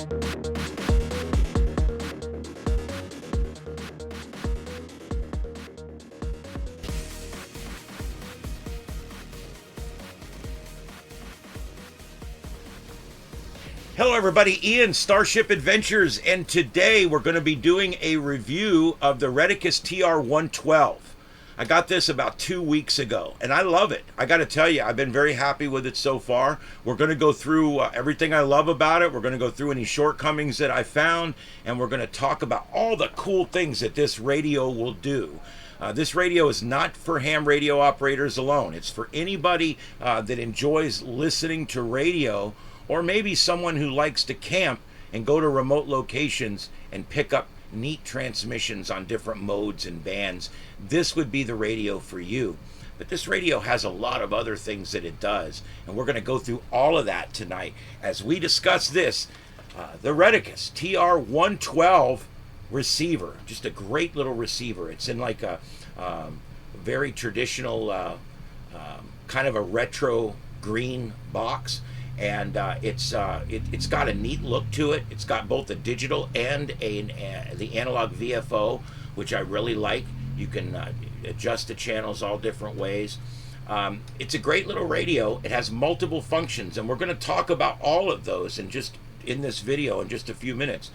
Hello everybody, Ian, Starship Adventures, and today we're going to be doing a review of the RETEKESS TR112. I got this about 2 weeks ago, and I love it. I got to tell you, I've been very happy with it so far. We're going to go through everything I love about it. We're going to go through any shortcomings that I found, and we're going to talk about all the cool things that this radio will do. This radio is not for ham radio operators alone. It's for anybody that enjoys listening to radio, or maybe someone who likes to camp and go to remote locations and pick up neat transmissions on different modes and bands. This would be the radio for you. But this radio has a lot of other things that it does, and we're going to go through all of that tonight as we discuss this, the RETEKESS TR112 receiver. Just a great little receiver. It's in like a very traditional kind of a retro green box. And it's got a neat look to it. It's got both a digital and the analog VFO, which I really like. You can adjust the channels all different ways. It's a great little radio. It has multiple functions, and we're going to talk about all of those in this video in just a few minutes.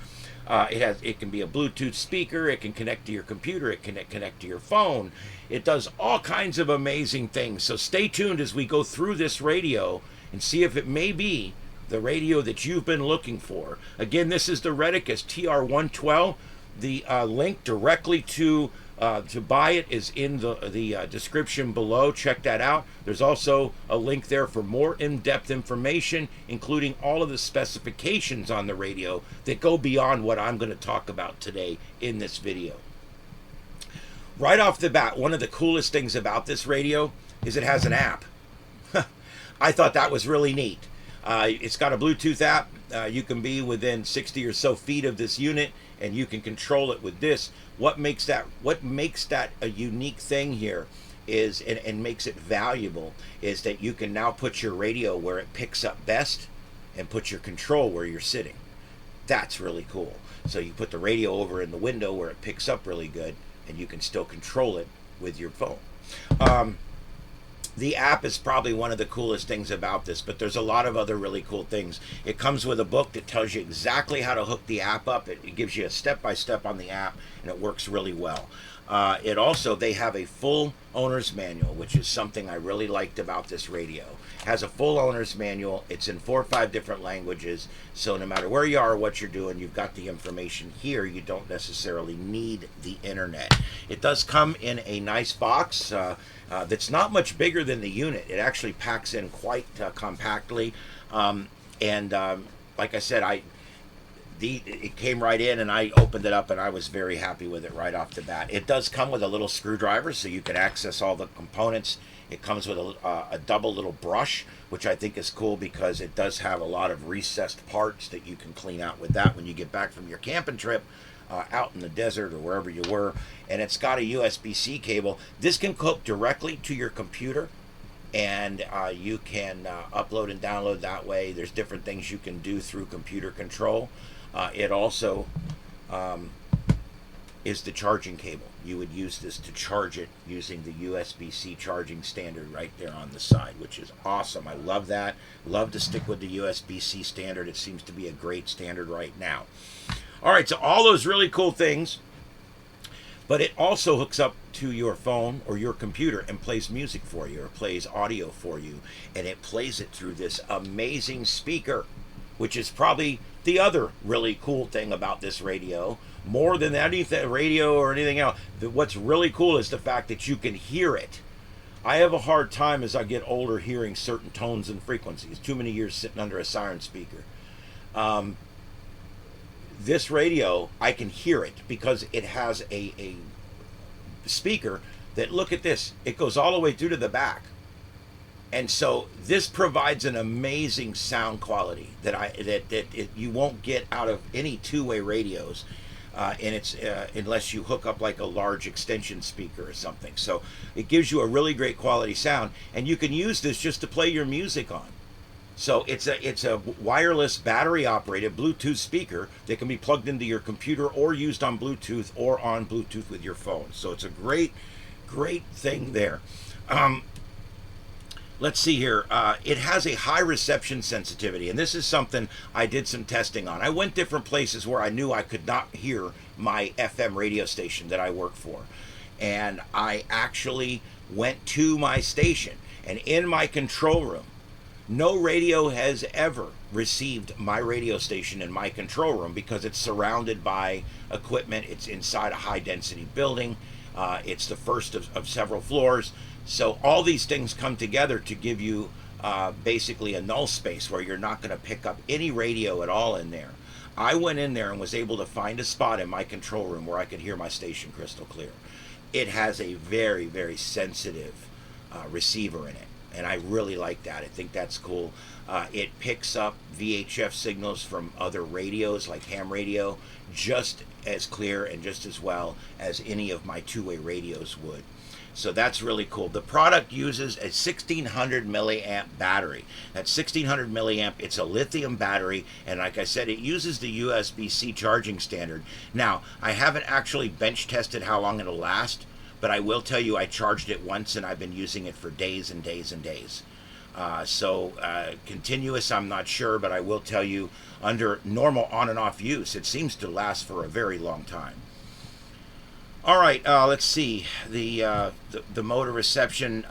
It can be a Bluetooth speaker. It can connect to your computer. It can connect to your phone. It does all kinds of amazing things. So stay tuned as we go through this radio and see if it may be the radio that you've been looking for. Again, this is the RETEKESS TR112. The link directly to buy it is in the description below. Check that out. There's also a link there for more in-depth information, including all of the specifications on the radio that go beyond what I'm going to talk about today in this video. Right off the bat, one of the coolest things about this radio is it has an app. I thought that was really neat. It's got a Bluetooth app. You can be within 60 or so feet of this unit, and you can control it with this. What makes that a unique thing here is, and makes it valuable, is that you can now put your radio where it picks up best and put your control where you're sitting. That's really cool. So you put the radio over in the window where it picks up really good, and you can still control it with your phone. The app is probably one of the coolest things about this, but there's a lot of other really cool things. It comes with a book that tells you exactly how to hook the app up. It gives you a step-by-step on the app, and it works really well. They have a full owner's manual, which is something I really liked about this radio. It has a full owner's manual. It's in 4 or 5 different languages, so no matter where you are or what you're doing, you've got the information here. You don't necessarily need the internet. It does come in a nice box that's not much bigger than the unit. It actually packs in quite compactly, like I said, it came right in, and I opened it up, and I was very happy with it right off the bat. It does come with a little screwdriver, so you can access all the components. It comes with a double little brush, which I think is cool because it does have a lot of recessed parts that you can clean out with that when you get back from your camping trip out in the desert or wherever you were. And it's got a USB-C cable. This can hook directly to your computer, and you can upload and download that way. There's different things you can do through computer control. It also is the charging cable. You would use this to charge it using the USB-C charging standard right there on the side, which is awesome. I love that. Love to stick with the USB-C standard. It seems to be a great standard right now. All right, so all those really cool things, but it also hooks up to your phone or your computer and plays music for you, or plays audio for you, and it plays it through this amazing speaker, which is probably the other really cool thing about this radio. More than anything, radio or anything else, what's really cool is the fact that you can hear it. I have a hard time as I get older hearing certain tones and frequencies. Too many years sitting under a siren speaker. This radio, I can hear it because it has a speaker that, look at this, it goes all the way through to the back. And so this provides an amazing sound quality that you won't get out of any two-way radios, and it's unless you hook up like a large extension speaker or something. So it gives you a really great quality sound, and you can use this just to play your music on. So it's a wireless battery operated Bluetooth speaker that can be plugged into your computer or used on Bluetooth or on Bluetooth with your phone. So it's a great thing there. Um, let's see here. It has a high reception sensitivity, and this is something I did some testing on. I went different places where I knew I could not hear my FM radio station that I work for, and I actually went to my station, and in my control room, no radio has ever received my radio station in my control room because it's surrounded by equipment. It's inside a high density building. It's the first of several floors. So all these things come together to give you basically a null space where you're not going to pick up any radio at all in there. I went in there and was able to find a spot in my control room where I could hear my station crystal clear. It has a very sensitive receiver in it, and I really like that. I think that's cool. It picks up VHF signals from other radios like ham radio just as clear and just as well as any of my two-way radios would. So that's really cool. The product uses a 1600 milliamp battery. That 1600 milliamp, it's a lithium battery, and like I said, it uses the USB-C charging standard. Now, I haven't actually bench tested how long it'll last, but I will tell you I charged it once and I've been using it for days and days and days. Continuous, I'm not sure, but I will tell you under normal on and off use, it seems to last for a very long time. All right, let's see the motor reception.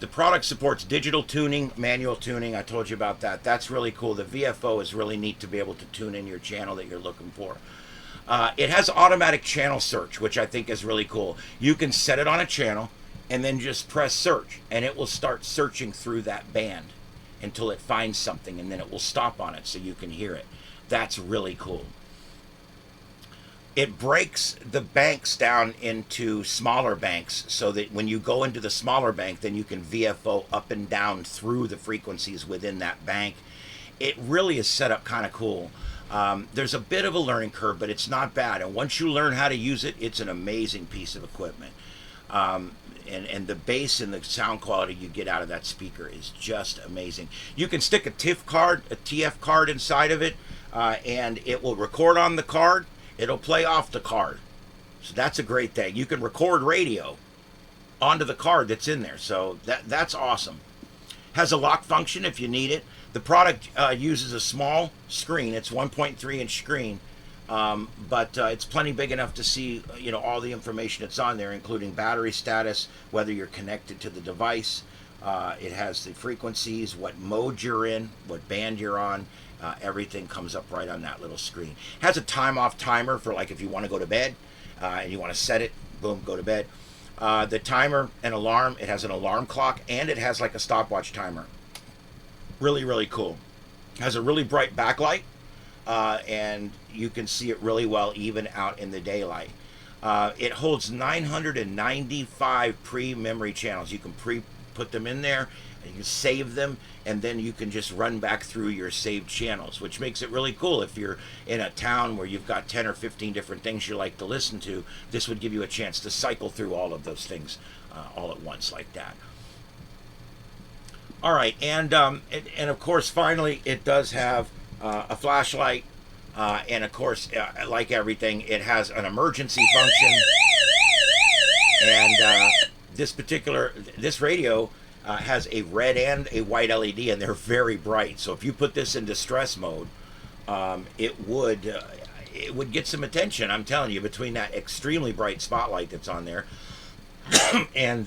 The product supports digital tuning, manual tuning. I told you about that. That's really cool. The VFO is really neat to be able to tune in your channel that you're looking for. It has automatic channel search, which I think is really cool. You can set it on a channel and then just press search, and it will start searching through that band until it finds something, and then it will stop on it so you can hear it. That's really cool. It breaks the banks down into smaller banks so that when you go into the smaller bank, then you can VFO up and down through the frequencies within that bank. It really is set up kind of cool. There's a bit of a learning curve, but it's not bad. And once you learn how to use it, it's an amazing piece of equipment. And the bass and the sound quality you get out of that speaker is just amazing. You can stick a TF card inside of it, and it will record on the card. It'll play off the card. So that's a great thing. You can record radio onto the card that's in there. So that's awesome. Has a lock function if you need it. The product uses a small screen. It's 1.3 inch screen, but it's plenty big enough to see all the information that's on there, including battery status, whether you're connected to the device. It has the frequencies, what mode you're in, what band you're on. Everything comes up right on that little screen. It has a time-off timer for like if you want to go to bed and you want to set it, boom, go to bed. The timer and alarm, it has an alarm clock, and it has like a stopwatch timer. Really cool. It has a really bright backlight, and you can see it really well even out in the daylight. It holds 995 pre-memory channels. You can put them in there, and you can save them, and then you can just run back through your saved channels, which makes it really cool. If you're in a town where you've got 10 or 15 different things you like to listen to, this would give you a chance to cycle through all of those things all at once like that. All right, and of course, finally, it does have a flashlight, and of course, like everything, it has an emergency function. And this radio has a red and a white LED, and they're very bright. So if you put this in distress mode, it would get some attention. I'm telling you, between that extremely bright spotlight that's on there and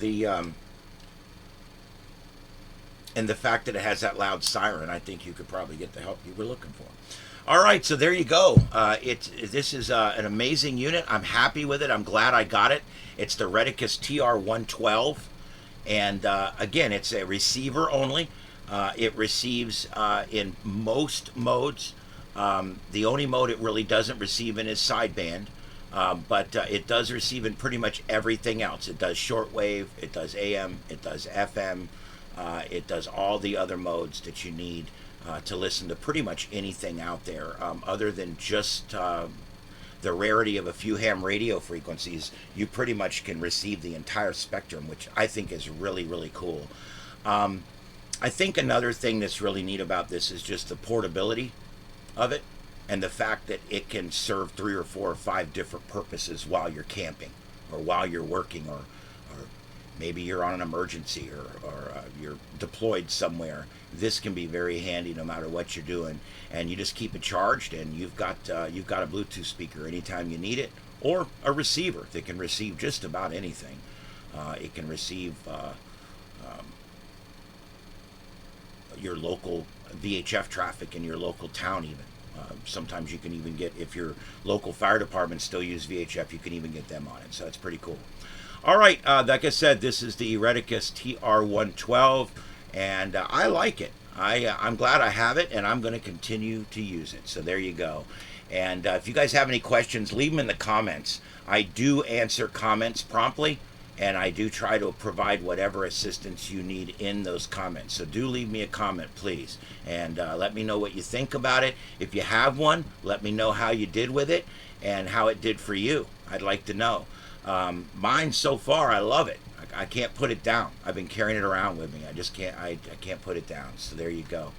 the fact that it has that loud siren, I think you could probably get the help you were looking for. All right, so there you go. This is an amazing unit. I'm happy with it. I'm glad I got it. It's the RETEKESS TR112. And again, it's a receiver only. It receives in most modes. The only mode it really doesn't receive in is sideband. But it does receive in pretty much everything else. It does shortwave, it does AM, it does FM. It does all the other modes that you need to listen to pretty much anything out there, other than just the rarity of a few ham radio frequencies. You pretty much can receive the entire spectrum, which I think is really cool. I think another thing that's really neat about this is just the portability of it, and the fact that it can serve 3 or 4 or 5 different purposes while you're camping or while you're working, or maybe you're on an emergency, or you're deployed somewhere. This can be very handy no matter what you're doing, and you just keep it charged, and you've got a Bluetooth speaker anytime you need it, or a receiver that can receive just about anything. It can receive your local VHF traffic in your local town even. Sometimes you can even get, if your local fire department still use VHF, you can even get them on it. So it's pretty cool. All right, like I said, this is the RETEKESS TR112, and I like it. I'm glad I have it, and I'm going to continue to use it. So there you go. And if you guys have any questions, leave them in the comments. I do answer comments promptly, and I do try to provide whatever assistance you need in those comments. So do leave me a comment, please, and let me know what you think about it. If you have one, let me know how you did with it and how it did for you. I'd like to know. Mine so far, I love it. I can't put it down. I've been carrying it around with me. I just can't. I can't put it down. So there you go.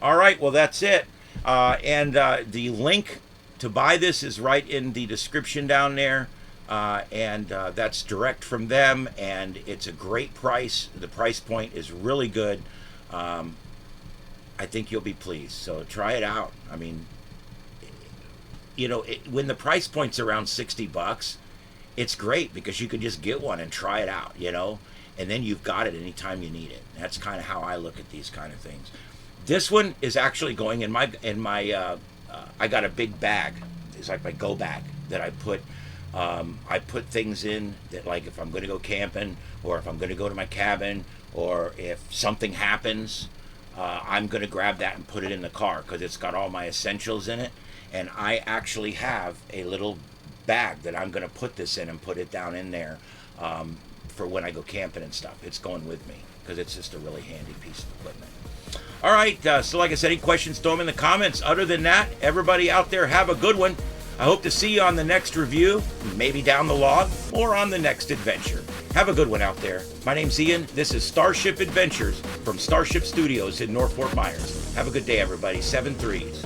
All right. Well, that's it. And the link to buy this is right in the description down there. And that's direct from them, and it's a great price. The price point is really good. I think you'll be pleased. So try it out. I mean, you know, when the price point's around $60, it's great because you can just get one and try it out, you know, and then you've got it anytime you need it. That's kind of how I look at these kind of things. This one is actually going in my I got a big bag. It's like my go bag that I put things in that, like if I'm going to go camping, or if I'm going to go to my cabin, or if something happens, I'm going to grab that and put it in the car because it's got all my essentials in it. And I actually have a little bag that I'm going to put this in and put it down in there for when I go camping and stuff. It's going with me because it's just a really handy piece of equipment. All right, so like I said, any questions, throw them in the comments. Other than that, everybody out there, have a good one. I hope to see you on the next review, maybe down the log, or on the next adventure. Have a good one out there. My name's Ian. This is Starship Adventures from Starship Studios in North Fort Myers. Have a good day, everybody. 7 3s.